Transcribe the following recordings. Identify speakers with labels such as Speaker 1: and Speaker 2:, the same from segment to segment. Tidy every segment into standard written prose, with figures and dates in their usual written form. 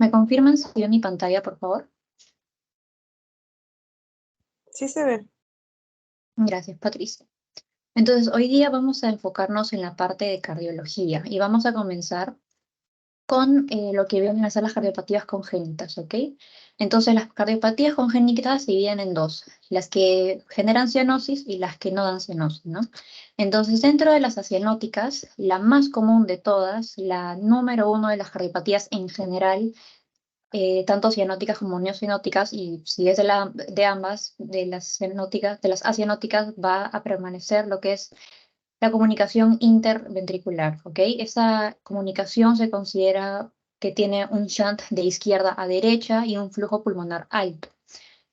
Speaker 1: ¿Me confirman si veo mi pantalla, por favor?
Speaker 2: Sí se ve.
Speaker 1: Gracias, Patricia. Entonces, hoy día vamos a enfocarnos en la parte de cardiología y vamos a comenzar con lo que vienen a ser las cardiopatías congénitas, ¿ok? Entonces, las cardiopatías congénitas se dividen en dos, las que generan cianosis y las que no dan cianosis, ¿no? Entonces, dentro de las acianóticas, la más común de todas, la número uno de las cardiopatías en general, tanto cianóticas como neocinóticas, y si es de ambas, de las acianóticas, va a permanecer lo que es la comunicación interventricular, ¿ok? Esa comunicación se considera que tiene un shunt de izquierda a derecha y un flujo pulmonar alto.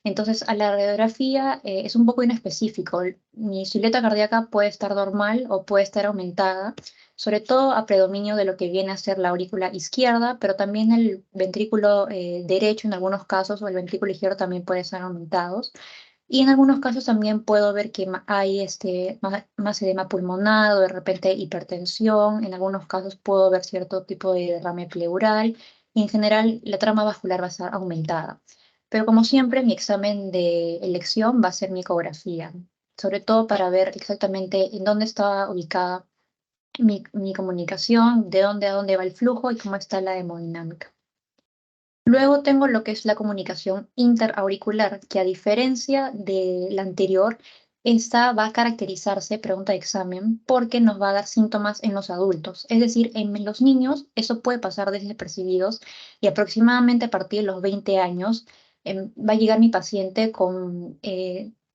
Speaker 1: Entonces, a la radiografía es un poco inespecífico. Mi silueta cardíaca puede estar normal o puede estar aumentada, sobre todo a predominio de lo que viene a ser la aurícula izquierda, pero también el ventrículo derecho en algunos casos o el ventrículo izquierdo también puede estar aumentados. Y en algunos casos también puedo ver que hay más edema pulmonar o de repente hipertensión. En algunos casos puedo ver cierto tipo de derrame pleural. Y en general la trama vascular va a estar aumentada. Pero como siempre, mi examen de elección va a ser mi ecografía, sobre todo para ver exactamente en dónde está ubicada mi comunicación, de dónde a dónde va el flujo y cómo está la hemodinámica. Luego tengo lo que es la comunicación interauricular, que a diferencia de la anterior, esta va a caracterizarse, pregunta de examen, porque nos va a dar síntomas en los adultos. Es decir, en los niños eso puede pasar desapercibidos y aproximadamente a partir de los 20 años va a llegar mi paciente con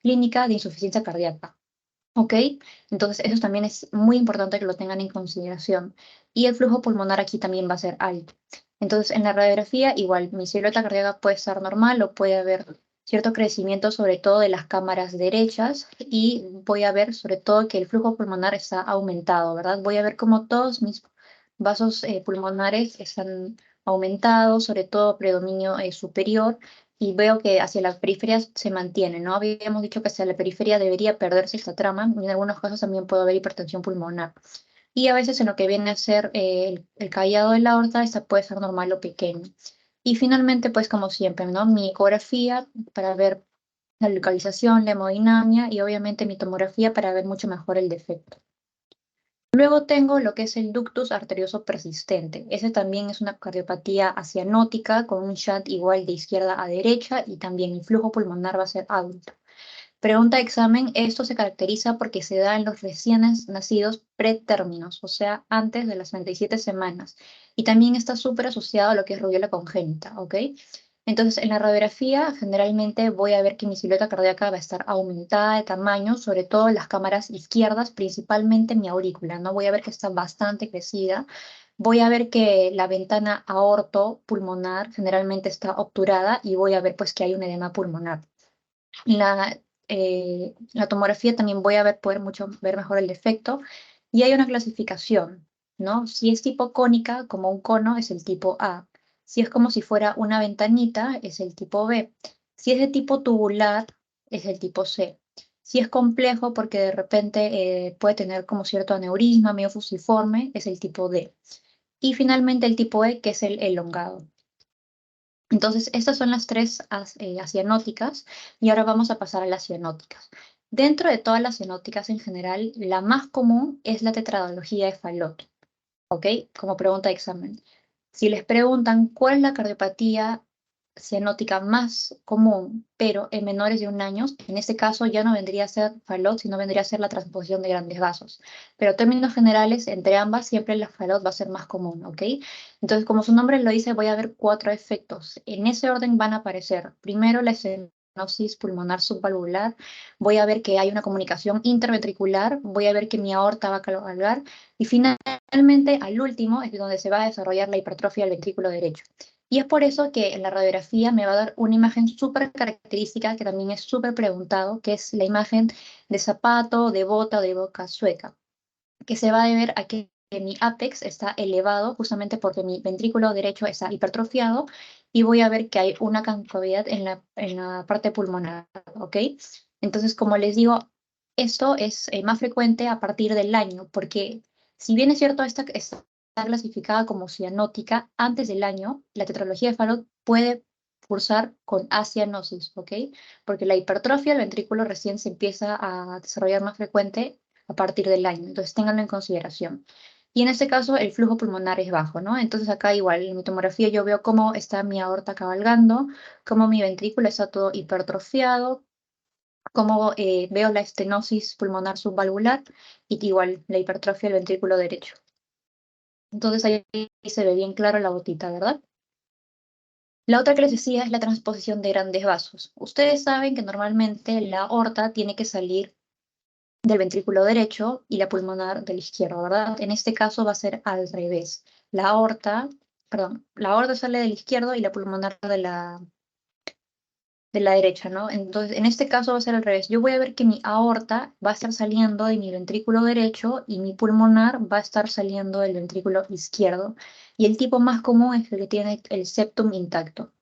Speaker 1: clínica de insuficiencia cardíaca. ¿Ok? Entonces eso también es muy importante que lo tengan en consideración. Y el flujo pulmonar aquí también va a ser alto. Entonces en la radiografía igual mi silueta cardíaca puede estar normal o puede haber cierto crecimiento sobre todo de las cámaras derechas y voy a ver sobre todo que el flujo pulmonar está aumentado, ¿verdad? Voy a ver cómo todos mis vasos pulmonares están aumentados, sobre todo predominio superior, y veo que hacia la periferia se mantiene, ¿no? Habíamos dicho que hacia la periferia debería perderse esta trama, y en algunos casos también puede haber hipertensión pulmonar. Y a veces en lo que viene a ser el callado de la aorta, esta puede ser normal o pequeño. Y finalmente, pues como siempre, ¿no? Mi ecografía para ver la localización, la hemodinamia y obviamente mi tomografía para ver mucho mejor el defecto. Luego tengo lo que es el ductus arterioso persistente. Ese también es una cardiopatía acianótica con un shunt igual de izquierda a derecha y también el flujo pulmonar va a ser alto. Pregunta de examen, esto se caracteriza porque se da en los recién nacidos pretérminos, o sea, antes de las 37 semanas. Y también está súper asociado a lo que es rubiola congénita, ¿ok? Entonces, en la radiografía, generalmente voy a ver que mi silueta cardíaca va a estar aumentada de tamaño, sobre todo en las cámaras izquierdas, principalmente mi aurícula, ¿no? Voy a ver que está bastante crecida. Voy a ver que la ventana aorto-pulmonar generalmente está obturada y voy a ver pues que hay un edema pulmonar. La, la tomografía también voy a ver mejor el defecto y hay una clasificación, ¿no? Si es tipo cónica, como un cono, es el tipo A. Si es como si fuera una ventanita, es el tipo B. Si es de tipo tubular, es el tipo C. Si es complejo, porque de repente puede tener como cierto aneurisma, medio fusiforme, es el tipo D. Y finalmente el tipo E, que es el elongado. Entonces, estas son las tres cianóticas y ahora vamos a pasar a las cianóticas. Dentro de todas las cianóticas en general, la más común es la tetradología de Fallot, ¿ok? Como pregunta de examen. Si les preguntan cuál es la cardiopatía cianótica más común, pero en menores de 1 año, en este caso ya no vendría a ser Fallot, sino vendría a ser la transposición de grandes vasos. Pero en términos generales, entre ambas, siempre la Fallot va a ser más común, ¿ok? Entonces, como su nombre lo dice, voy a ver 4 efectos. En ese orden van a aparecer, primero, la estenosis pulmonar subvalvular, voy a ver que hay una comunicación interventricular, voy a ver que mi aorta va a cavalgar, y finalmente, al último, es donde se va a desarrollar la hipertrofia del ventrículo derecho. Y es por eso que en la radiografía me va a dar una imagen súper característica, que también es súper preguntado, que es la imagen de zapato, de bota o de boca sueca, que se va a deber a que mi apex está elevado justamente porque mi ventrículo derecho está hipertrofiado y voy a ver que hay una concavidad en la parte pulmonar, ¿ok? Entonces, como les digo, esto es más frecuente a partir del año, porque si bien es cierto, esta clasificada como cianótica antes del año, la tetralogía de Fallot puede cursar con acianosis, ¿ok? Porque la hipertrofia del ventrículo recién se empieza a desarrollar más frecuente a partir del año, entonces ténganlo en consideración. Y en este caso el flujo pulmonar es bajo, ¿no? Entonces acá igual en mi tomografía yo veo cómo está mi aorta cabalgando, cómo mi ventrículo está todo hipertrofiado, cómo veo la estenosis pulmonar subvalvular y igual la hipertrofia del ventrículo derecho. Entonces ahí se ve bien claro la gotita, ¿verdad? La otra que les decía es la transposición de grandes vasos. Ustedes saben que normalmente la aorta tiene que salir del ventrículo derecho y la pulmonar del izquierdo, ¿verdad? En este caso va a ser al revés. La aorta sale del izquierdo y la pulmonar de la derecha, ¿no? Entonces, en este caso va a ser al revés. Yo voy a ver que mi aorta va a estar saliendo de mi ventrículo derecho y mi pulmonar va a estar saliendo del ventrículo izquierdo. Y el tipo más común es el que tiene el septum intacto.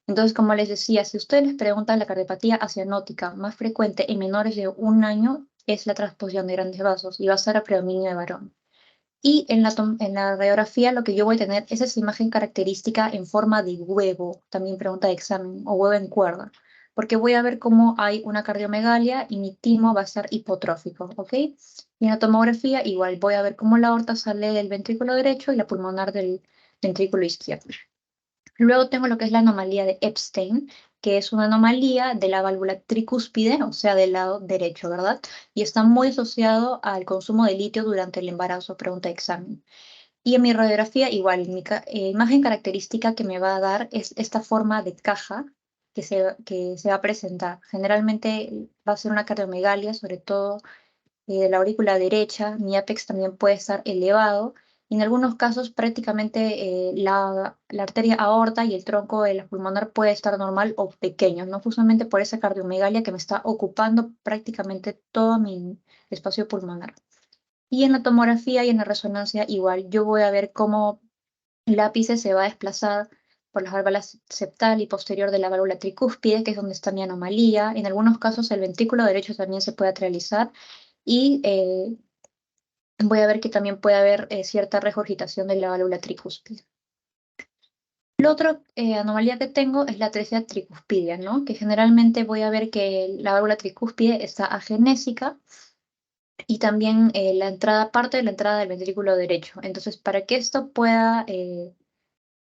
Speaker 1: Entonces, como les decía, si ustedes les preguntan la cardiopatía acianótica más frecuente en menores de 1 año, es la transposición de grandes vasos y va a ser a predominio de varón. Y en la radiografía lo que yo voy a tener es esa imagen característica en forma de huevo, también pregunta de examen, o huevo en cuerda, porque voy a ver cómo hay una cardiomegalia y mi timo va a ser hipotrófico, ¿ok? Y en la tomografía igual voy a ver cómo la aorta sale del ventrículo derecho y la pulmonar del ventrículo izquierdo. Luego tengo lo que es la anomalía de Epstein, que es una anomalía de la válvula tricúspide, o sea, del lado derecho, ¿verdad? Y está muy asociado al consumo de litio durante el embarazo, pregunta de examen. Y en mi radiografía, igual, imagen característica que me va a dar es esta forma de caja que se va a presentar. Generalmente va a ser una cardiomegalia, sobre todo de la aurícula derecha, mi ápex también puede estar elevado, y en algunos casos prácticamente la arteria aorta y el tronco de la pulmonar puede estar normal o pequeño, ¿no? Justamente por esa cardiomegalia que me está ocupando prácticamente todo mi espacio pulmonar. Y en la tomografía y en la resonancia igual, yo voy a ver cómo el ápice se va a desplazar por las válvulas septal y posterior de la válvula tricúspide, que es donde está mi anomalía. En algunos casos el ventrículo derecho también se puede atrializar y voy a ver que también puede haber cierta regurgitación de la válvula tricúspide. La otra anomalía que tengo es la atresia tricuspidia, ¿no? Que generalmente voy a ver que la válvula tricúspide está agenésica y también parte de la entrada del ventrículo derecho. Entonces, para que esto pueda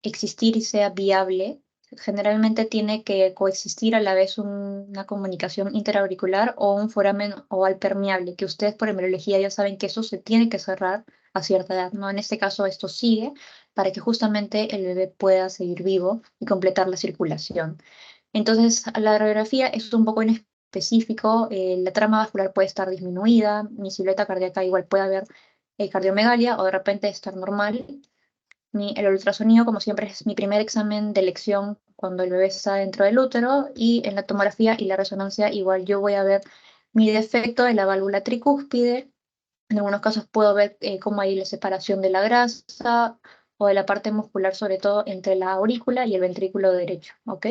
Speaker 1: existir y sea viable, generalmente tiene que coexistir a la vez una comunicación interauricular o un foramen oval permeable, que ustedes por embriología ya saben que eso se tiene que cerrar a cierta edad, ¿no? En este caso esto sigue para que justamente el bebé pueda seguir vivo y completar la circulación. Entonces, la radiografía es un poco inespecífico, la trama vascular puede estar disminuida, mi silueta cardíaca igual puede haber cardiomegalia o de repente estar normal. El ultrasonido, como siempre, es mi primer examen de elección cuando el bebé está dentro del útero, y en la tomografía y la resonancia igual yo voy a ver mi defecto de la válvula tricúspide. En algunos casos puedo ver cómo hay la separación de la grasa o de la parte muscular, sobre todo entre la aurícula y el ventrículo derecho, ¿ok?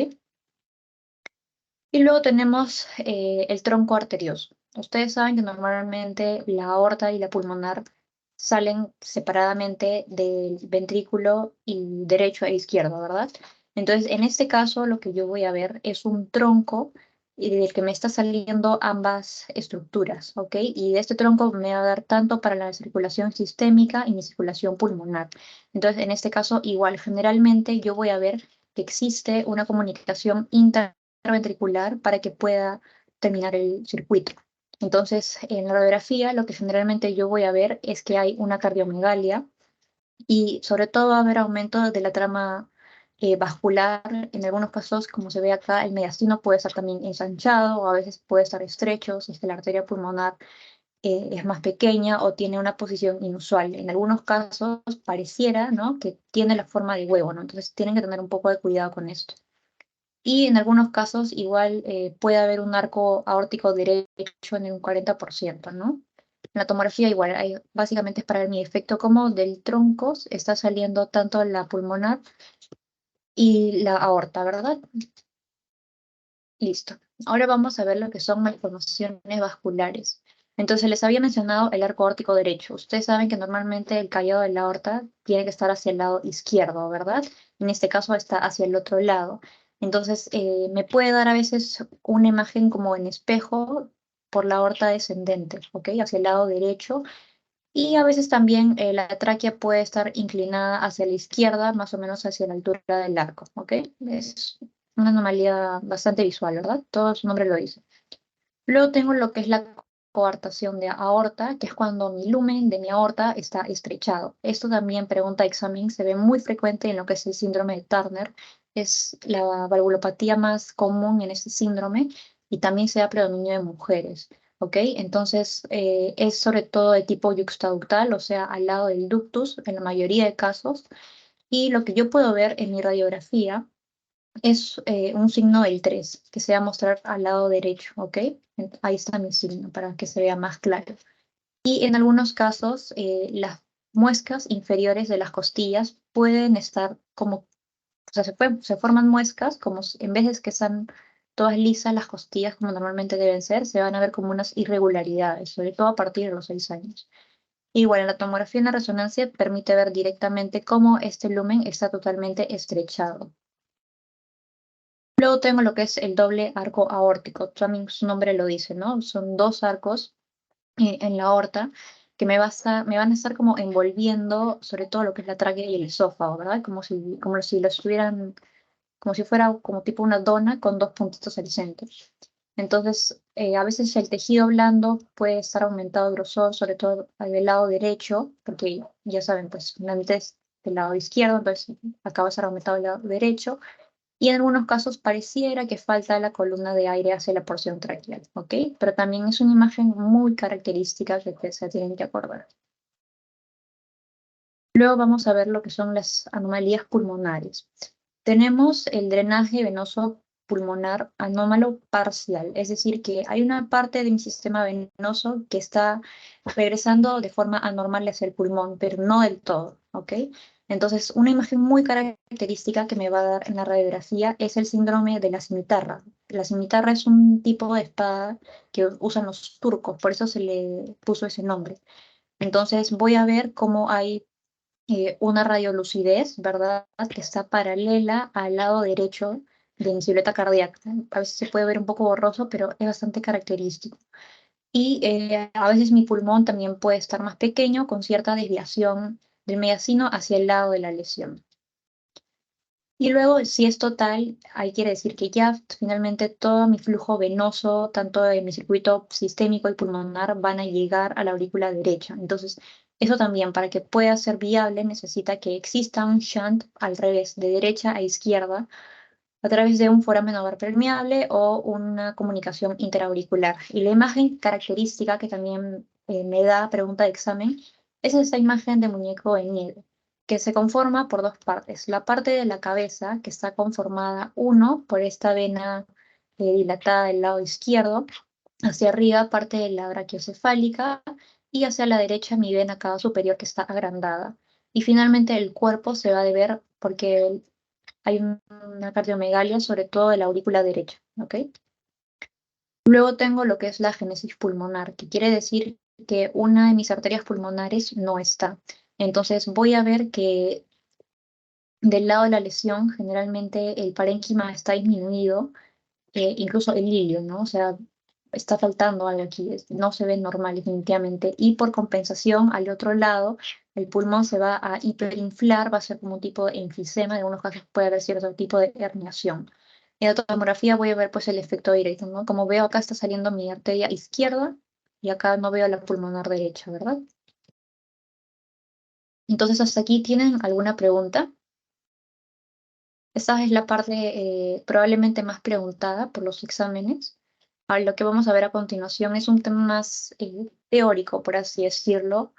Speaker 1: Y luego tenemos el tronco arterioso. Ustedes saben que normalmente la aorta y la pulmonar salen separadamente del ventrículo y derecho e izquierdo, ¿verdad? Entonces, en este caso, lo que yo voy a ver es un tronco del que me está saliendo ambas estructuras, ¿ok? Y de este tronco me va a dar tanto para la circulación sistémica y mi circulación pulmonar. Entonces, en este caso, igual, generalmente yo voy a ver que existe una comunicación ventricular para que pueda terminar el circuito. Entonces, en la radiografía, lo que generalmente yo voy a ver es que hay una cardiomegalia y sobre todo va a haber aumento de la trama vascular. En algunos casos, como se ve acá, el mediastino puede estar también ensanchado o a veces puede estar estrecho si es que la arteria pulmonar es más pequeña o tiene una posición inusual. En algunos casos pareciera, ¿no?, que tiene la forma de huevo, ¿no? Entonces tienen que tener un poco de cuidado con esto. Y en algunos casos igual puede haber un arco aórtico derecho en un 40%, ¿no? En la tomografía igual, básicamente es para ver mi efecto como del tronco está saliendo tanto la pulmonar y la aorta, ¿verdad? Listo. Ahora vamos a ver lo que son malformaciones vasculares. Entonces les había mencionado el arco aórtico derecho. Ustedes saben que normalmente el callado de la aorta tiene que estar hacia el lado izquierdo, ¿verdad? En este caso está hacia el otro lado. Entonces me puede dar a veces una imagen como en espejo por la aorta descendente, ¿ok? Hacia el lado derecho. Y a veces también la tráquea puede estar inclinada hacia la izquierda, más o menos hacia la altura del arco, ¿ok? Es una anomalía bastante visual, ¿verdad? Todo su nombre lo dice. Luego tengo lo que es la coartación de aorta, que es cuando mi lumen de mi aorta está estrechado. Esto también, pregunta examen, se ve muy frecuente en lo que es el síndrome de Turner. Es la valvulopatía más común en este síndrome y también se da predominio de mujeres. ¿Ok? Entonces, es sobre todo de tipo yuxtaductal, o sea, al lado del ductus en la mayoría de casos. Y lo que yo puedo ver en mi radiografía es un signo del 3 que se va a mostrar al lado derecho, ¿ok? Ahí está mi signo para que se vea más claro. Y en algunos casos, las muescas inferiores de las costillas pueden estar como, o sea, se forman muescas como en vez de que sean todas lisas las costillas como normalmente deben ser, se van a ver como unas irregularidades, sobre todo a partir de los 6 años. Igual, en la tomografía y en la resonancia permite ver directamente cómo este lumen está totalmente estrechado. Luego tengo lo que es el doble arco aórtico, también su nombre lo dice, ¿no? Son dos arcos en la aorta que me van a estar como envolviendo sobre todo lo que es la tráquea y el esófago, ¿verdad? Como si lo estuvieran, como si fuera como tipo una dona con dos puntitos al centro. Entonces, a veces el tejido blando puede estar aumentado de grosor, sobre todo del lado derecho, porque ya saben, pues la mitad es del lado izquierdo, entonces acaba de estar aumentado del lado derecho y en algunos casos pareciera que falta la columna de aire hacia la porción traqueal, ¿ok? Pero también es una imagen muy característica que se tienen que acordar. Luego vamos a ver lo que son las anomalías pulmonares. Tenemos el drenaje venoso pulmonar anómalo parcial, es decir, que hay una parte de mi sistema venoso que está regresando de forma anormal hacia el pulmón, pero no del todo, ¿ok? Entonces, una imagen muy característica que me va a dar en la radiografía es el síndrome de la cimitarra. La cimitarra es un tipo de espada que usan los turcos, por eso se le puso ese nombre. Entonces, voy a ver cómo hay una radiolucidez, ¿verdad? Que está paralela al lado derecho de mi silueta cardíaca. A veces se puede ver un poco borroso, pero es bastante característico. Y a veces mi pulmón también puede estar más pequeño, con cierta desviación del mediastino hacia el lado de la lesión. Y luego, si es total, ahí quiere decir que ya finalmente todo mi flujo venoso, tanto de mi circuito sistémico y pulmonar, van a llegar a la aurícula derecha. Entonces, eso también, para que pueda ser viable, necesita que exista un shunt al revés, de derecha a izquierda, a través de un foramen ovar permeable o una comunicación interauricular. Y la imagen característica que también me da pregunta de examen es esa imagen de muñeco en nieve, que se conforma por dos partes. La parte de la cabeza, que está conformada, uno, por esta vena dilatada del lado izquierdo, hacia arriba parte de la brachiocefálica y hacia la derecha mi vena cava superior que está agrandada. Y finalmente el cuerpo se va a deber porque hay una cardiomegalia, sobre todo de la aurícula derecha, ¿ok? Luego tengo lo que es la génesis pulmonar, que quiere decir que una de mis arterias pulmonares no está. Entonces voy a ver que del lado de la lesión generalmente el parénquima está disminuido, incluso el hilio, ¿no? O sea, está faltando algo aquí, no se ve normal definitivamente. Y por compensación, al otro lado, el pulmón se va a hiperinflar, va a ser como un tipo de enfisema, en algunos casos puede haber cierto tipo de herniación. En la tomografía voy a ver pues el efecto directo, ¿no? Como veo acá está saliendo mi arteria izquierda y acá no veo la pulmonar derecha, ¿verdad? Entonces, hasta aquí, ¿tienen alguna pregunta? Esta es la parte probablemente más preguntada por los exámenes. Ahora, lo que vamos a ver a continuación es un tema más teórico, por así decirlo,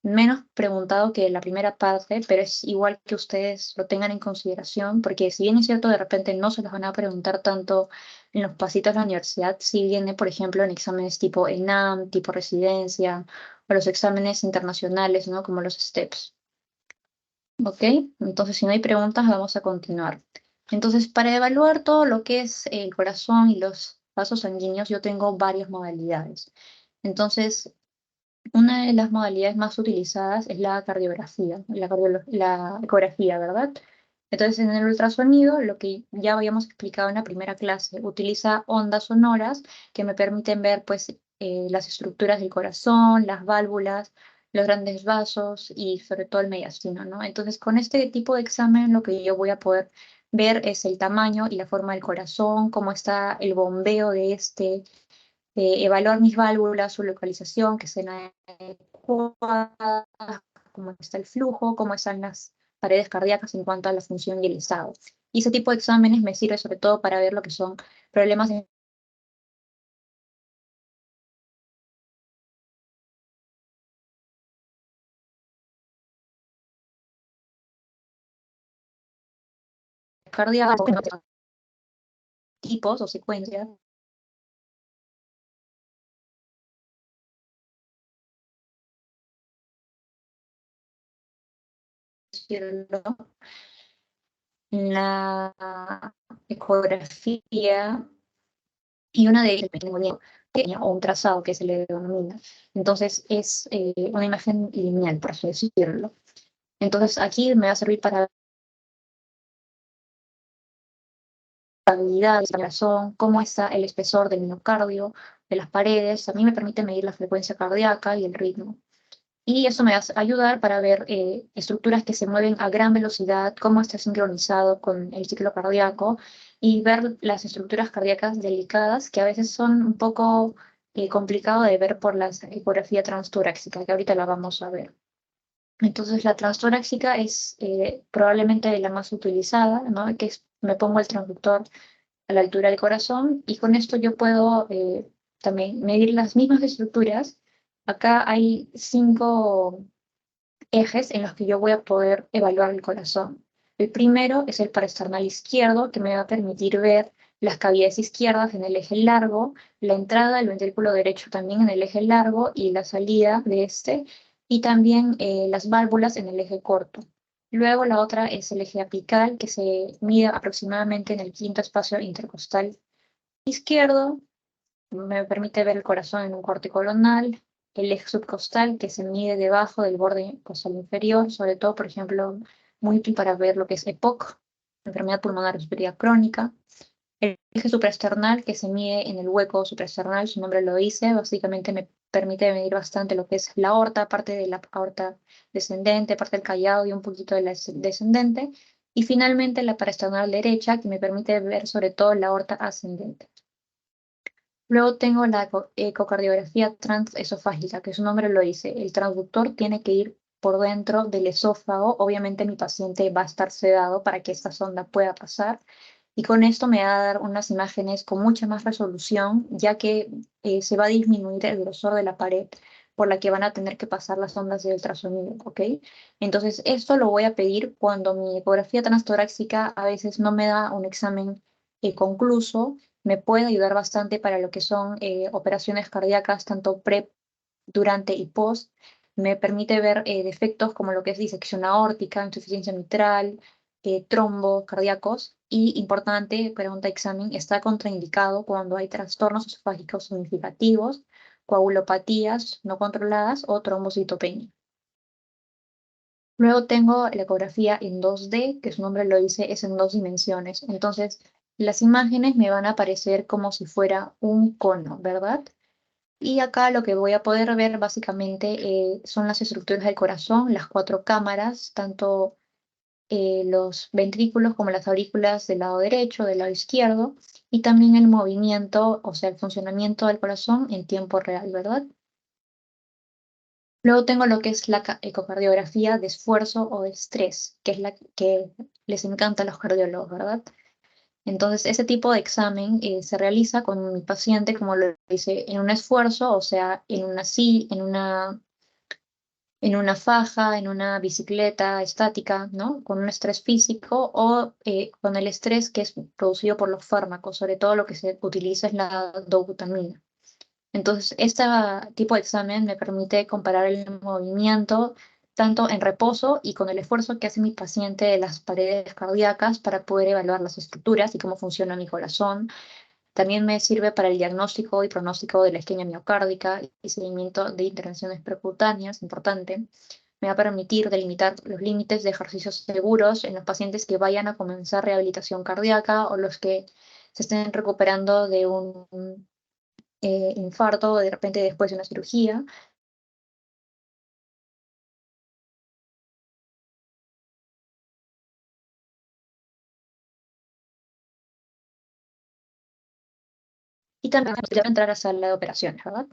Speaker 1: menos preguntado que la primera parte, pero es igual que ustedes lo tengan en consideración, porque si bien es cierto, de repente no se los van a preguntar tanto en los pasitos de la universidad, si viene, por ejemplo, en exámenes tipo ENAM, tipo residencia, o los exámenes internacionales, ¿no? Como los STEPS. ¿Ok? Entonces, si no hay preguntas, vamos a continuar. Entonces, para evaluar todo lo que es el corazón y los vasos sanguíneos, yo tengo varias modalidades. Entonces, una de las modalidades más utilizadas es la cardiografía, la ecografía, ¿verdad? Entonces, en el ultrasonido, lo que ya habíamos explicado en la primera clase, utiliza ondas sonoras que me permiten ver, pues, las estructuras del corazón, las válvulas, los grandes vasos y sobre todo el mediastino, ¿no? Entonces, con este tipo de examen, lo que yo voy a poder ver es el tamaño y la forma del corazón, cómo está el bombeo de este, evaluar mis válvulas, su localización, que sean adecuadas, cómo está el flujo, cómo están las paredes cardíacas en cuanto a la función y el estado. Y ese tipo de exámenes me sirve sobre todo para ver lo que son problemas cardíacos, tipos o secuencias, decirlo, la ecografía y una de ellas, el pequeño o un trazado que se le denomina. Entonces es una imagen lineal, por así decirlo. Entonces aquí me va a servir para estabilidad del corazón, cómo está el espesor del miocardio, de las paredes. A mí me permite medir la frecuencia cardíaca y el ritmo. Y eso me va a ayudar para ver estructuras que se mueven a gran velocidad, cómo está sincronizado con el ciclo cardíaco y ver las estructuras cardíacas delicadas que a veces son un poco complicado de ver por la ecografía transtorácica, que ahorita la vamos a ver. Entonces la transtorácica es probablemente la más utilizada, ¿no? Me pongo el transductor a la altura del corazón y con esto yo puedo también medir las mismas estructuras. Acá hay 5 ejes en los que yo voy a poder evaluar el corazón. El primero es el paraesternal izquierdo, que me va a permitir ver las cavidades izquierdas en el eje largo, la entrada del ventrículo derecho también en el eje largo y la salida de este, y también las válvulas en el eje corto. Luego la otra es el eje apical, que se mide aproximadamente en el quinto espacio intercostal izquierdo, me permite ver el corazón en un corte coronal, el eje subcostal que se mide debajo del borde costal inferior, sobre todo, por ejemplo, muy útil para ver lo que es EPOC, enfermedad pulmonar respiratoria crónica. El eje supraesternal que se mide en el hueco supraesternal, su nombre lo dice, básicamente me permite medir bastante lo que es la aorta, parte de la aorta descendente, parte del callado y un poquito de la descendente. Y finalmente la paraesternal derecha que me permite ver sobre todo la aorta ascendente. Luego tengo la ecocardiografía transesofágica, que su nombre lo dice. El transductor tiene que ir por dentro del esófago. Obviamente mi paciente va a estar sedado para que esta sonda pueda pasar. Y con esto me va a dar unas imágenes con mucha más resolución, ya que se va a disminuir el grosor de la pared por la que van a tener que pasar las ondas de ultrasonido, ¿ok? Entonces, esto lo voy a pedir cuando mi ecografía transtorácica a veces no me da un examen concluso, me puede ayudar bastante para lo que son operaciones cardíacas, tanto pre, durante y post. Me permite ver defectos como lo que es disección aórtica, insuficiencia mitral, trombos cardíacos. Y importante, pregunta de examen, está contraindicado cuando hay trastornos esofágicos significativos, coagulopatías no controladas o trombocitopenia. Luego tengo la ecografía en 2D, que su nombre lo dice, es en 2 dimensiones. Entonces, las imágenes me van a aparecer como si fuera un cono, ¿verdad? Y acá lo que voy a poder ver básicamente son las estructuras del corazón, las 4 cámaras, tanto los ventrículos como las aurículas del lado derecho, del lado izquierdo, y también el movimiento, o sea, el funcionamiento del corazón en tiempo real, ¿verdad? Luego tengo lo que es la ecocardiografía de esfuerzo o de estrés, que es la que les encanta a los cardiólogos, ¿verdad? Entonces, ese tipo de examen se realiza con mi paciente, como lo dice, en un esfuerzo, o sea, en una faja, en una bicicleta estática, ¿no? Con un estrés físico o con el estrés que es producido por los fármacos, sobre todo lo que se utiliza es la dobutamina. Entonces, este tipo de examen me permite comparar el movimiento tanto en reposo y con el esfuerzo que hace mi paciente de las paredes cardíacas para poder evaluar las estructuras y cómo funciona mi corazón. También me sirve para el diagnóstico y pronóstico de la isquemia miocárdica y seguimiento de intervenciones percutáneas, importante. Me va a permitir delimitar los límites de ejercicios seguros en los pacientes que vayan a comenzar rehabilitación cardíaca o los que se estén recuperando de un infarto de repente después de una cirugía. Y también ya entrar a sala de operaciones, ¿verdad?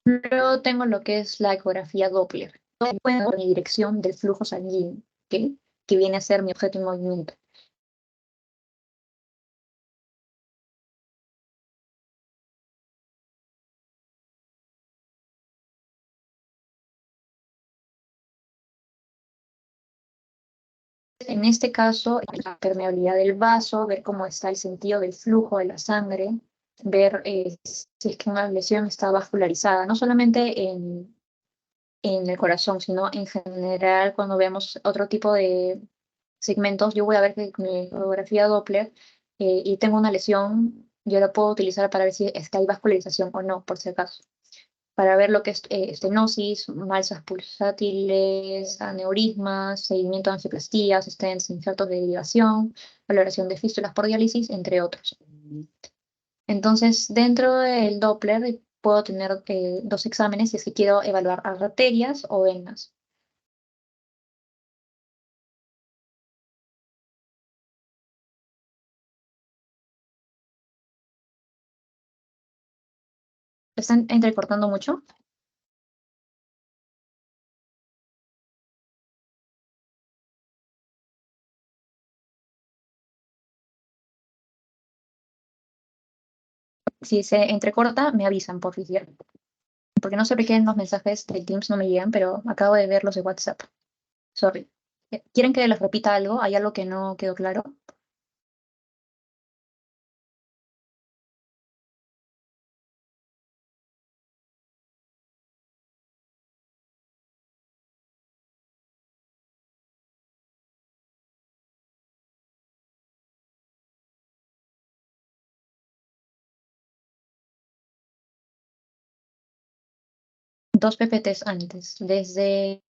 Speaker 1: Luego tengo lo que es la ecografía Doppler. Puedo mi dirección del flujo sanguíneo, ¿ok? Que viene a ser mi objeto en movimiento. En este caso, la permeabilidad del vaso, ver cómo está el sentido del flujo de la sangre, ver si es que una lesión está vascularizada, no solamente en el corazón, sino en general cuando vemos otro tipo de segmentos, yo voy a ver que mi ecografía Doppler y tengo una lesión, yo la puedo utilizar para ver si es que hay vascularización o no, por si acaso. Para ver lo que es estenosis, malsas pulsátiles, aneurismas, seguimiento de angioplastías, stents, injertos de derivación, valoración de fístulas por diálisis, entre otros. Entonces, dentro del Doppler puedo tener dos exámenes si es que quiero evaluar arterias o venas. ¿Están entrecortando mucho? Si se entrecorta, me avisan, por favor. Porque no sé por qué los mensajes de Teams no me llegan, pero acabo de ver los de WhatsApp. Sorry. ¿Quieren que les repita algo? ¿Hay algo que no quedó claro? Dos PPTs antes, desde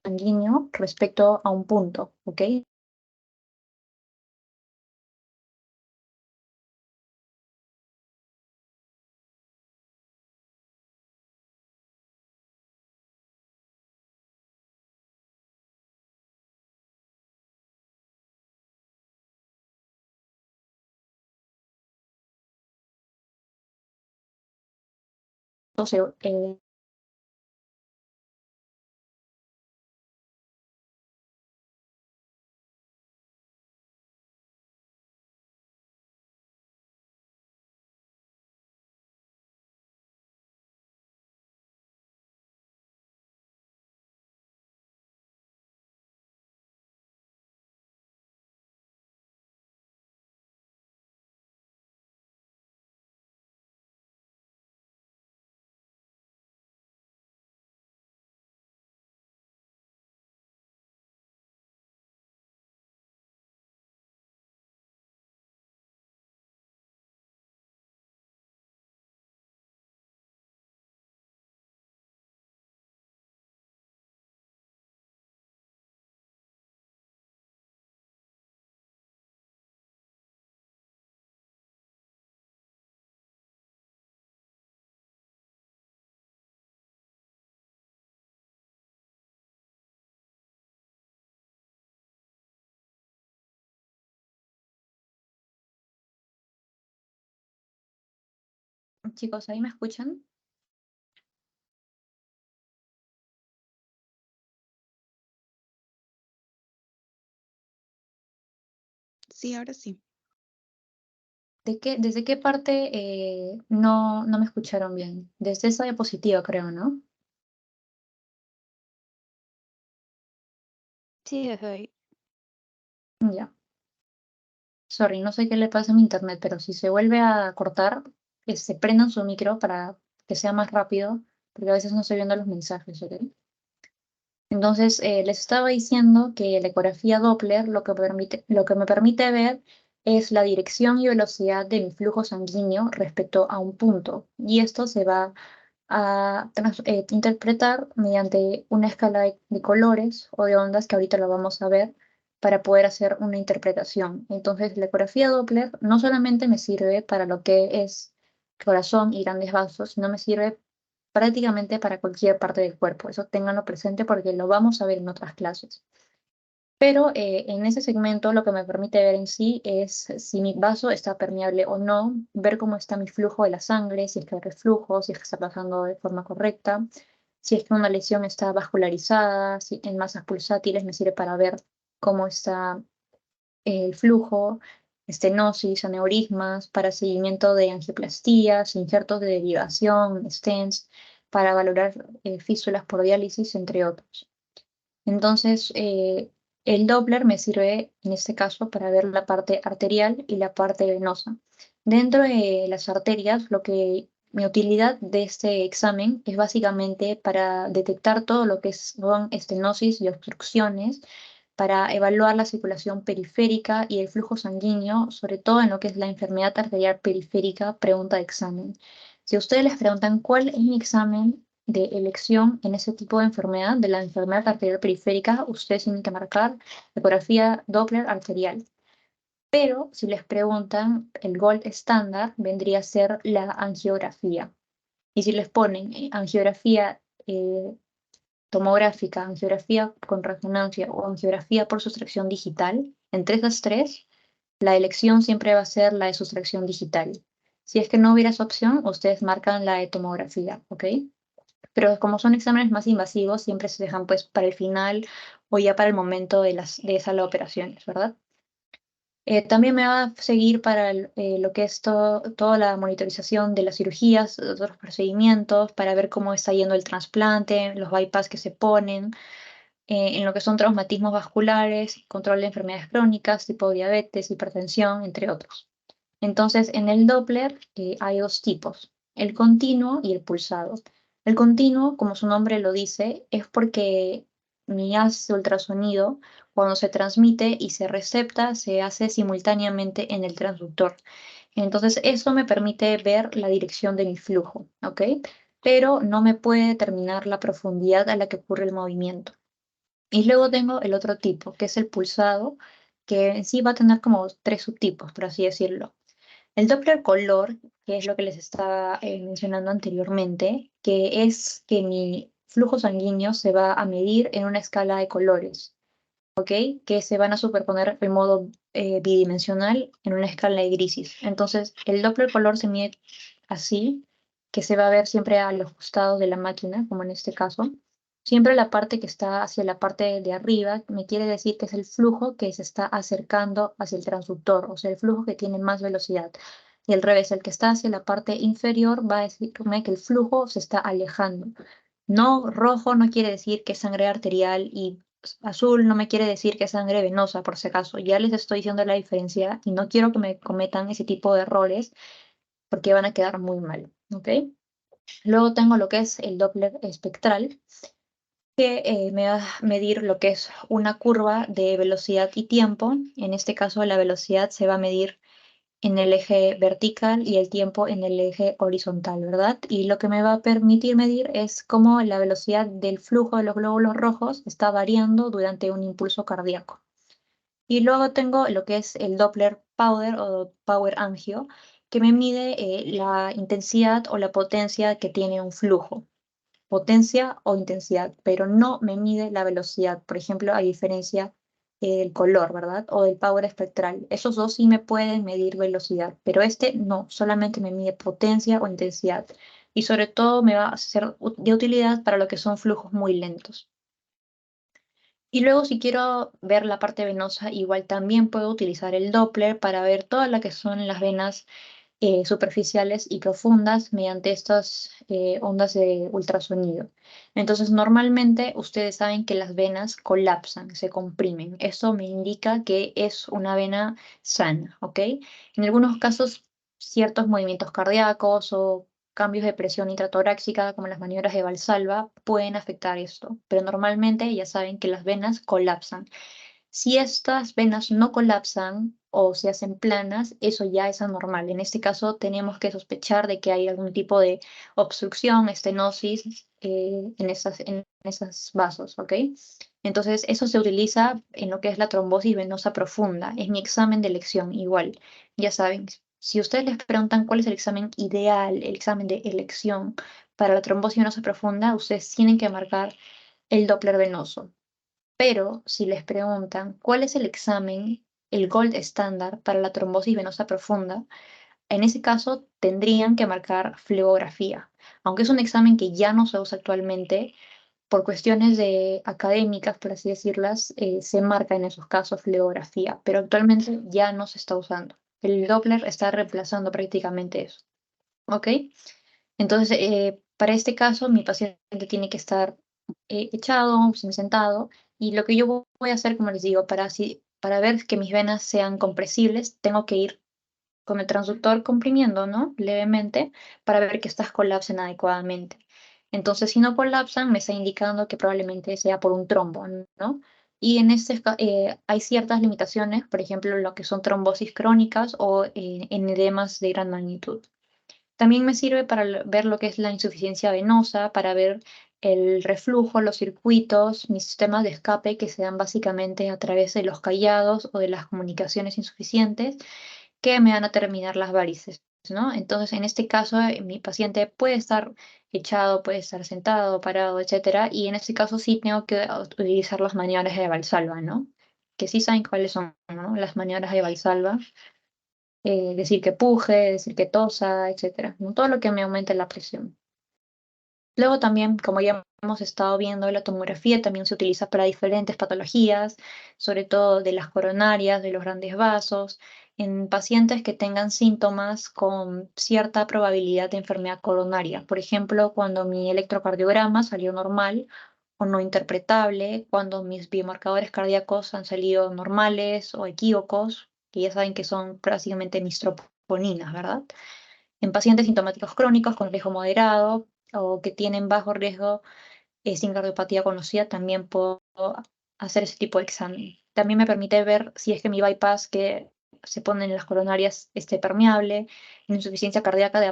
Speaker 1: sanguíneo respecto a un punto, ¿ok? Entonces, Chicos, ¿ahí me escuchan?
Speaker 2: Sí, ahora sí.
Speaker 1: ¿Desde qué parte no me escucharon bien? Desde esa diapositiva, creo, ¿no?
Speaker 2: Sí, desde ahí.
Speaker 1: Ya. Sorry, no sé qué le pasa a mi internet, pero si se vuelve a cortar, que se prendan su micro para que sea más rápido, porque a veces no estoy viendo los mensajes, ¿ok? Entonces, les estaba diciendo que la ecografía Doppler lo que me permite ver es la dirección y velocidad de mi flujo sanguíneo respecto a un punto. Y esto se va a interpretar mediante una escala de colores o de ondas que ahorita lo vamos a ver para poder hacer una interpretación. Entonces, la ecografía Doppler no solamente me sirve para lo que es corazón y grandes vasos, sino me sirve prácticamente para cualquier parte del cuerpo. Eso ténganlo presente porque lo vamos a ver en otras clases. Pero en ese segmento lo que me permite ver en sí es si mi vaso está permeable o no, ver cómo está mi flujo de la sangre, si es que hay reflujo, si es que está pasando de forma correcta, si es que una lesión está vascularizada, si en masas pulsátiles me sirve para ver cómo está el flujo, estenosis, aneurismas, para seguimiento de angioplastías, injertos de derivación, stents, para valorar fístulas por diálisis, entre otros. Entonces, el Doppler me sirve en este caso para ver la parte arterial y la parte venosa. Dentro de las arterias, mi utilidad de este examen es básicamente para detectar todo lo que son estenosis y obstrucciones, para evaluar la circulación periférica y el flujo sanguíneo, sobre todo en lo que es la enfermedad arterial periférica, pregunta de examen. Si ustedes les preguntan cuál es mi examen de elección en ese tipo de enfermedad, de la enfermedad arterial periférica, ustedes tienen que marcar ecografía Doppler arterial. Pero si les preguntan, el gold estándar vendría a ser la angiografía. Y si les ponen angiografía tomográfica, angiografía con resonancia o angiografía por sustracción digital, entre esas tres, la elección siempre va a ser la de sustracción digital. Si es que no hubiera esa opción, ustedes marcan la de tomografía, ¿ok? Pero como son exámenes más invasivos, siempre se dejan pues para el final o ya para el momento de esa sala de operaciones, ¿verdad? También me va a seguir para lo que es toda la monitorización de las cirugías, de otros procedimientos, para ver cómo está yendo el trasplante, los bypass que se ponen, en lo que son traumatismos vasculares, control de enfermedades crónicas, tipo diabetes, hipertensión, entre otros. Entonces, en el Doppler hay dos tipos, el continuo y el pulsado. El continuo, como su nombre lo dice, es porque mi haz de ultrasonido, cuando se transmite y se recepta, se hace simultáneamente en el transductor. Entonces, eso me permite ver la dirección de mi flujo, ¿ok? Pero no me puede determinar la profundidad a la que ocurre el movimiento. Y luego tengo el otro tipo, que es el pulsado, que en sí va a tener como tres subtipos, por así decirlo. El Doppler color, que es lo que les estaba mencionando anteriormente, que es que mi flujo sanguíneo se va a medir en una escala de colores, ¿ok? Que se van a superponer en modo bidimensional en una escala de grises. Entonces, el Doppler color se mide así, que se va a ver siempre a los costados de la máquina, como en este caso. Siempre la parte que está hacia la parte de arriba me quiere decir que es el flujo que se está acercando hacia el transductor, o sea, el flujo que tiene más velocidad. Y al revés, el que está hacia la parte inferior va a decirme que el flujo se está alejando. No, rojo no quiere decir que es sangre arterial y azul no me quiere decir que es sangre venosa, por si acaso. Ya les estoy diciendo la diferencia y no quiero que me cometan ese tipo de errores porque van a quedar muy mal, ¿ok? Luego tengo lo que es el Doppler espectral, que me va a medir lo que es una curva de velocidad y tiempo. En este caso, la velocidad se va a medir en el eje vertical y el tiempo en el eje horizontal, ¿verdad? Y lo que me va a permitir medir es cómo la velocidad del flujo de los glóbulos rojos está variando durante un impulso cardíaco. Y luego tengo lo que es el Doppler Powder o Power Angio, que me mide la intensidad o la potencia que tiene un flujo, potencia o intensidad, pero no me mide la velocidad, por ejemplo, a diferencia el color, ¿verdad? O el power espectral. Esos dos sí me pueden medir velocidad, pero este no, solamente me mide potencia o intensidad. Y sobre todo me va a ser de utilidad para lo que son flujos muy lentos. Y luego si quiero ver la parte venosa, igual también puedo utilizar el Doppler para ver todas las que son las venas superficiales y profundas mediante estas ondas de ultrasonido. Entonces, normalmente ustedes saben que las venas colapsan, se comprimen. Eso me indica que es una vena sana, ¿ok? En algunos casos, ciertos movimientos cardíacos o cambios de presión intratorácica, como las maniobras de Valsalva, pueden afectar esto, pero normalmente ya saben que las venas colapsan. Si estas venas no colapsan o se hacen planas, eso ya es anormal. En este caso tenemos que sospechar de que hay algún tipo de obstrucción, estenosis en esas vasos, ¿ok? Entonces eso se utiliza en lo que es la trombosis venosa profunda. Es mi examen de elección igual. Ya saben, si ustedes les preguntan cuál es el examen ideal, el examen de elección para la trombosis venosa profunda, ustedes tienen que marcar el Doppler venoso. Pero si les preguntan cuál es el examen, el gold estándar para la trombosis venosa profunda, en ese caso tendrían que marcar flebografía. Aunque es un examen que ya no se usa actualmente, por cuestiones de académicas, por así decirlas, se marca en esos casos flebografía, pero actualmente ya no se está usando. El Doppler está reemplazando prácticamente eso. ¿Ok? Entonces, para este caso, mi paciente tiene que estar echado, sentado, y lo que yo voy a hacer, como les digo, para ver que mis venas sean compresibles, tengo que ir con el transductor comprimiendo, ¿no? Levemente, para ver que estas colapsen adecuadamente. Entonces, si no colapsan, me está indicando que probablemente sea por un trombo, ¿no? Y hay ciertas limitaciones, por ejemplo, lo que son trombosis crónicas o en edemas de gran magnitud. También me sirve para ver lo que es la insuficiencia venosa, para ver el reflujo, los circuitos, mis sistemas de escape que se dan básicamente a través de los callados o de las comunicaciones insuficientes que me van a terminar las varices, ¿no? Entonces, en este caso, mi paciente puede estar echado, puede estar sentado, parado, etcétera, y en este caso sí tengo que utilizar las maniobras de Valsalva, ¿no? Que sí saben cuáles son, ¿no? Las maniobras de Valsalva, decir que puje, decir que tosa, etcétera, ¿no? Todo lo que me aumente la presión. Luego también, como ya hemos estado viendo, la tomografía también se utiliza para diferentes patologías, sobre todo de las coronarias, de los grandes vasos, en pacientes que tengan síntomas con cierta probabilidad de enfermedad coronaria. Por ejemplo, cuando mi electrocardiograma salió normal o no interpretable, cuando mis biomarcadores cardíacos han salido normales o equívocos, que ya saben que son prácticamente mis troponinas, ¿verdad? En pacientes sintomáticos crónicos con riesgo moderado o que tienen bajo riesgo sin cardiopatía conocida, también puedo hacer ese tipo de examen. También me permite ver si es que mi bypass que se pone en las coronarias esté permeable, insuficiencia cardíaca de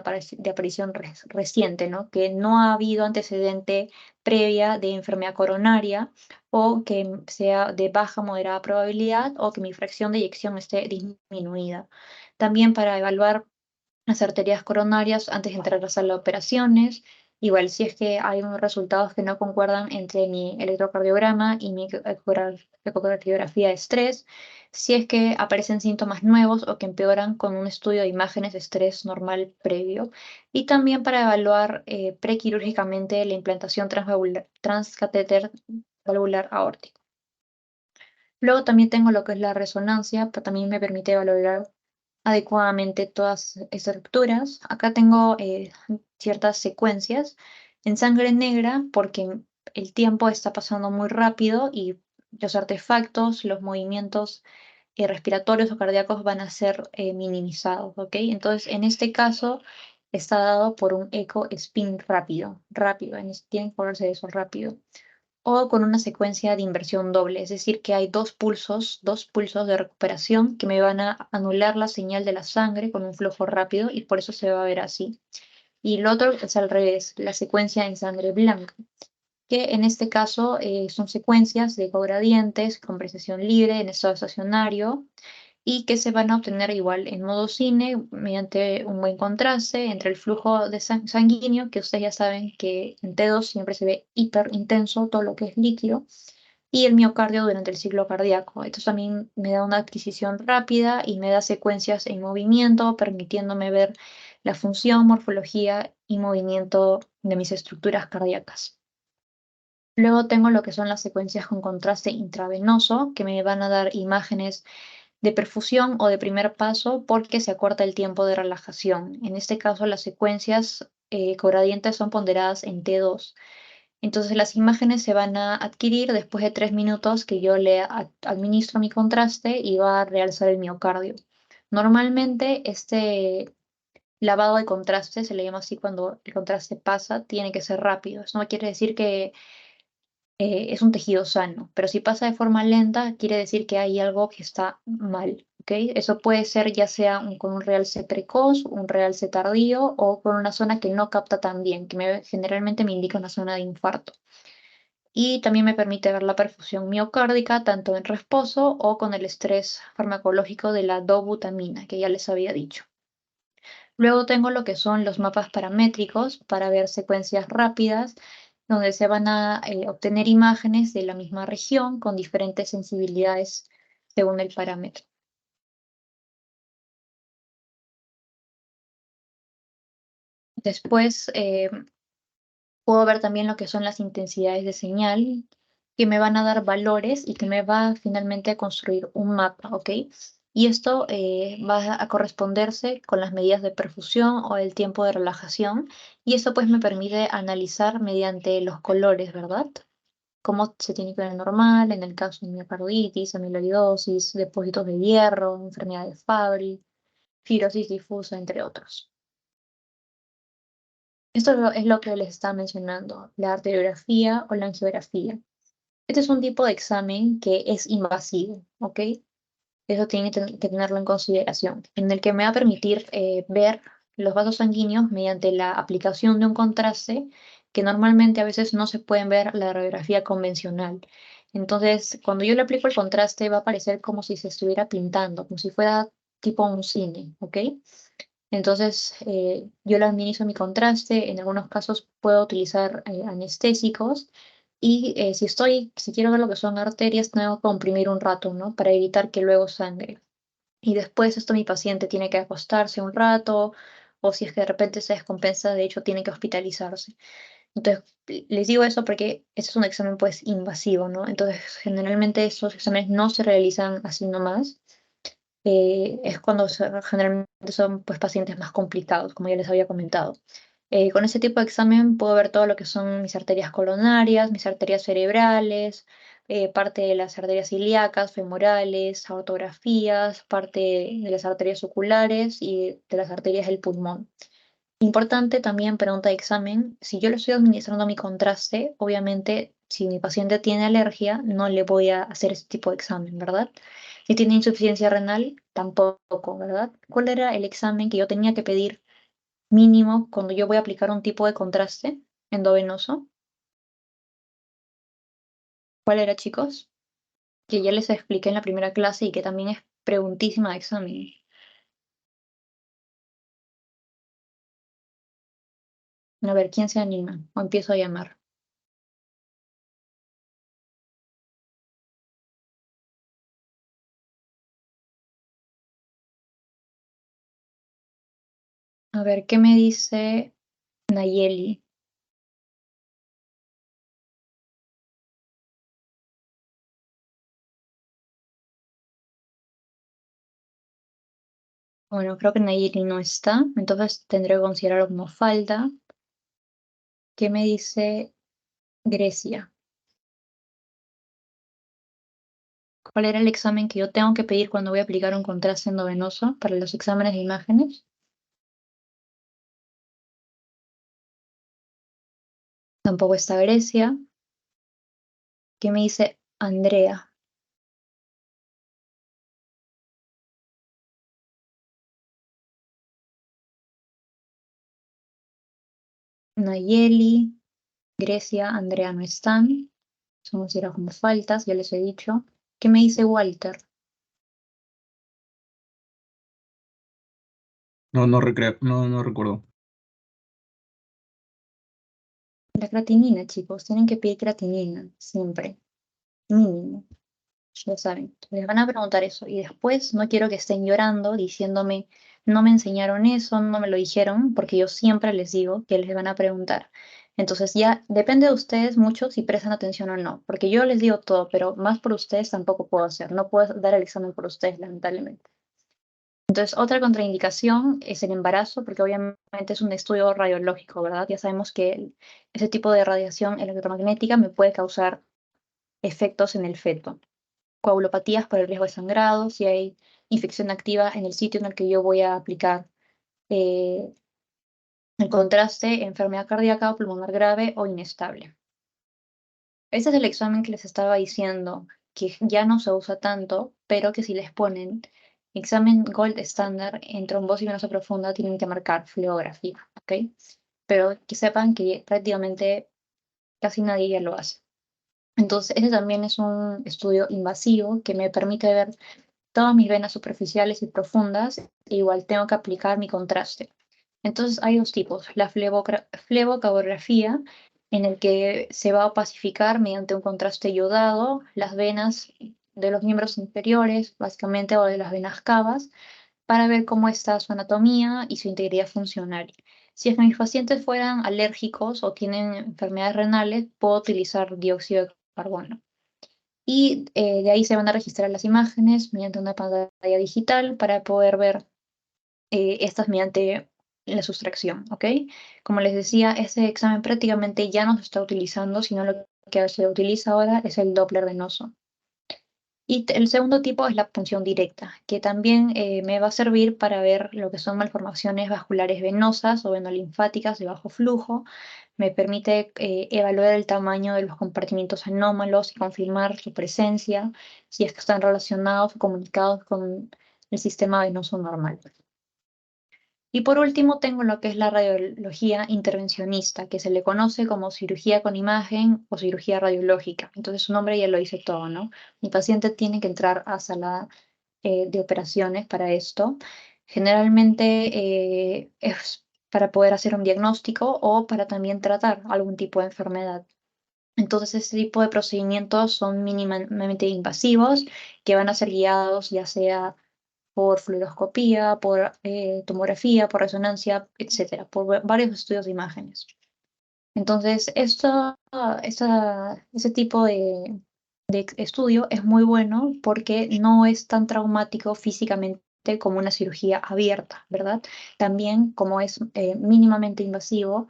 Speaker 1: aparición reciente, ¿no? Que no ha habido antecedente previa de enfermedad coronaria o que sea de baja moderada probabilidad o que mi fracción de eyección esté disminuida. También para evaluar las arterias coronarias antes de entrar a la sala de operaciones. Igual, si es que hay unos resultados que no concuerdan entre mi electrocardiograma y mi ecocardiografía de estrés, si es que aparecen síntomas nuevos o que empeoran con un estudio de imágenes de estrés normal previo. Y también para evaluar prequirúrgicamente la implantación transcatéter valvular aórtico. Luego también tengo lo que es la resonancia, que también me permite valorar adecuadamente todas estas estructuras. Acá tengo ciertas secuencias en sangre negra porque el tiempo está pasando muy rápido y los artefactos, los movimientos respiratorios o cardíacos van a ser minimizados, ¿ok? Entonces, en este caso está dado por un eco spin rápido, rápido, tiene que ponerse eso rápido o con una secuencia de inversión doble, es decir, que hay dos pulsos de recuperación que me van a anular la señal de la sangre con un flujo rápido y por eso se va a ver así. Y lo otro es al revés, la secuencia en sangre blanca, que en este caso son secuencias de cogradientes con precesión libre en estado estacionario y que se van a obtener igual en modo cine mediante un buen contraste entre el flujo de sanguíneo, que ustedes ya saben que en T2 siempre se ve hiper intenso todo lo que es líquido, y el miocardio durante el ciclo cardíaco. Esto también me da una adquisición rápida y me da secuencias en movimiento, permitiéndome ver la función, morfología y movimiento de mis estructuras cardíacas. Luego tengo lo que son las secuencias con contraste intravenoso, que me van a dar imágenes de perfusión o de primer paso porque se acorta el tiempo de relajación. En este caso, las secuencias cogradientes son ponderadas en T2. Entonces, las imágenes se van a adquirir después de 3 minutos que yo le administro mi contraste y va a realzar el miocardio. Normalmente, este lavado de contraste, se le llama así cuando el contraste pasa, tiene que ser rápido. Eso no quiere decir que es un tejido sano, pero si pasa de forma lenta, quiere decir que hay algo que está mal, ¿ok? Eso puede ser ya sea con un realce precoz, un realce tardío o con una zona que no capta tan bien, que generalmente me indica una zona de infarto. Y también me permite ver la perfusión miocárdica tanto en reposo o con el estrés farmacológico de la dobutamina, que ya les había dicho. Luego tengo lo que son los mapas paramétricos para ver secuencias rápidas, donde se van a obtener imágenes de la misma región con diferentes sensibilidades según el parámetro. Después puedo ver también lo que son las intensidades de señal, que me van a dar valores y que me va finalmente a construir un mapa, ¿ok? Y esto va a corresponderse con las medidas de perfusión o el tiempo de relajación. Y eso pues me permite analizar mediante los colores, ¿verdad? Cómo se tiene que ver normal en el caso de miocarditis, amiloidosis, depósitos de hierro, enfermedad de Fabry, fibrosis difusa, entre otros. Esto es lo que les estaba mencionando, la arteriografía o la angiografía. Este es un tipo de examen que es invasivo, ¿ok? Eso tiene que tenerlo en consideración, en el que me va a permitir ver los vasos sanguíneos mediante la aplicación de un contraste que normalmente a veces no se pueden ver la radiografía convencional. Entonces, cuando yo le aplico el contraste, va a parecer como si se estuviera pintando, como si fuera tipo un cine, ¿ok? Entonces, yo le administro mi contraste, en algunos casos puedo utilizar anestésicos y si quiero ver lo que son arterias, tengo que comprimir un rato, ¿no? Para evitar que luego sangre. Y después esto mi paciente tiene que acostarse un rato o si es que de repente se descompensa, de hecho tiene que hospitalizarse. Entonces, les digo eso porque este es un examen pues invasivo, ¿no? Entonces, generalmente estos exámenes no se realizan así nomás, es cuando generalmente son pues, pacientes más complicados, como ya les había comentado. Con ese tipo de examen puedo ver todo lo que son mis arterias coronarias, mis arterias cerebrales, parte de las arterias ilíacas, femorales, aortografías, parte de las arterias oculares y de las arterias del pulmón. Importante también, pregunta de examen, si yo le estoy administrando mi contraste, obviamente si mi paciente tiene alergia, no le voy a hacer ese tipo de examen, ¿verdad? Si tiene insuficiencia renal, tampoco, ¿verdad? ¿Cuál era el examen que yo tenía que pedir mínimo cuando yo voy a aplicar un tipo de contraste endovenoso? ¿Cuál era, chicos? Que ya les expliqué en la primera clase y que también es preguntísima de examen. A ver, ¿quién se anima? O empiezo a llamar. A ver, ¿qué me dice Nayeli? Bueno, creo que Nayeli no está, entonces tendré que considerarlo como falta. ¿Qué me dice Grecia? ¿Cuál era el examen que yo tengo que pedir cuando voy a aplicar un contraste endovenoso para los exámenes de imágenes? Tampoco está Grecia. ¿Qué me dice Andrea? Nayeli, Grecia, Andrea no están. Son considerados como faltas, ya les he dicho. ¿Qué me dice Walter?
Speaker 3: No recuerdo.
Speaker 1: La creatinina, chicos. Tienen que pedir creatinina, siempre. mínimo. Ya saben, les van a preguntar eso. Y después no quiero que estén llorando diciéndome, no me enseñaron eso, no me lo dijeron, porque yo siempre les digo que les van a preguntar. Entonces ya depende de ustedes mucho si prestan atención o no, porque yo les digo todo, pero más por ustedes tampoco puedo hacer. No puedo dar el examen por ustedes, lamentablemente. Entonces, otra contraindicación es el embarazo, porque obviamente es un estudio radiológico, ¿verdad? Ya sabemos que ese tipo de radiación electromagnética me puede causar efectos en el feto. Coagulopatías por el riesgo de sangrado, si hay infección activa en el sitio en el que yo voy a aplicar eh, el contraste, enfermedad cardíaca o pulmonar grave o inestable. Este es el examen que les estaba diciendo, que ya no se usa tanto, pero que si les ponen examen gold estándar en trombosis venosa profunda, tienen que marcar fluorografía, ¿ok? Pero que sepan que prácticamente casi nadie ya lo hace. Entonces, ese también es un estudio invasivo que me permite ver todas mis venas superficiales y profundas, e igual tengo que aplicar mi contraste. Entonces hay dos tipos, la flebocabografía, en el que se va a opacificar mediante un contraste iodado las venas de los miembros inferiores, básicamente, o de las venas cavas, para ver cómo está su anatomía y su integridad funcional. Si es que mis pacientes fueran alérgicos o tienen enfermedades renales, puedo utilizar dióxido de carbono. Y de ahí se van a registrar las imágenes mediante una pantalla digital para poder ver estas mediante la sustracción, ¿ok? Como les decía, ese examen prácticamente ya no se está utilizando, sino lo que se utiliza ahora es el Doppler venoso. Y el segundo tipo es la punción directa, que también me va a servir para ver lo que son malformaciones vasculares venosas o venolinfáticas de bajo flujo. Me permite evaluar el tamaño de los compartimientos anómalos y confirmar su presencia, si es que están relacionados o comunicados con el sistema venoso normal. Y por último tengo lo que es la radiología intervencionista, que se le conoce como cirugía con imagen o cirugía radiológica. Entonces su nombre ya lo dice todo, ¿no? Mi paciente tiene que entrar a sala de operaciones para esto. Generalmente es para poder hacer un diagnóstico o para también tratar algún tipo de enfermedad. Entonces, este tipo de procedimientos son mínimamente invasivos, que van a ser guiados ya sea por fluoroscopía, por tomografía, por resonancia, etcétera, por varios estudios de imágenes. Entonces, ese tipo de estudio es muy bueno porque no es tan traumático físicamente como una cirugía abierta, ¿verdad? También, como es mínimamente invasivo,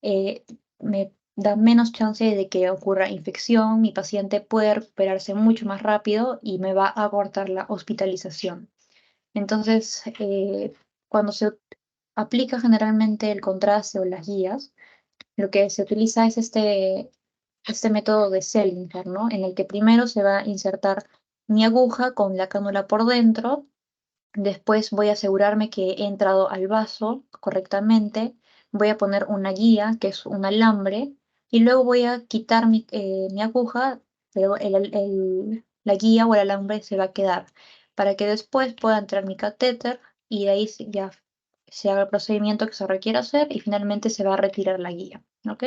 Speaker 1: eh, me da menos chance de que ocurra infección, mi paciente puede recuperarse mucho más rápido y me va a cortar la hospitalización. Entonces, cuando se aplica generalmente el contraste o las guías, lo que se utiliza es este método de Selinger, ¿no? En el que primero se va a insertar mi aguja con la cánula por dentro, después voy a asegurarme que he entrado al vaso correctamente, voy a poner una guía, que es un alambre, y luego voy a quitar mi aguja, pero la guía o el alambre se va a quedar, para que después pueda entrar mi catéter y de ahí ya se haga el procedimiento que se requiere hacer y finalmente se va a retirar la guía, ¿ok?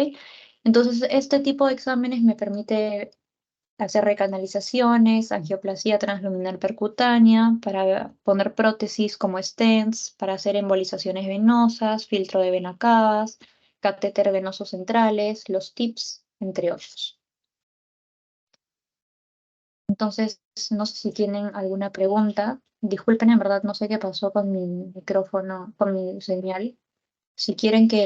Speaker 1: Entonces, este tipo de exámenes me permite hacer recanalizaciones, angioplastia transluminal percutánea, para poner prótesis como stents, para hacer embolizaciones venosas, filtro de vena cavas, catéter venosos centrales, los TIPS, entre otros. Entonces, no sé si tienen alguna pregunta. Disculpen, en verdad no sé qué pasó con mi micrófono, con mi señal. Si quieren que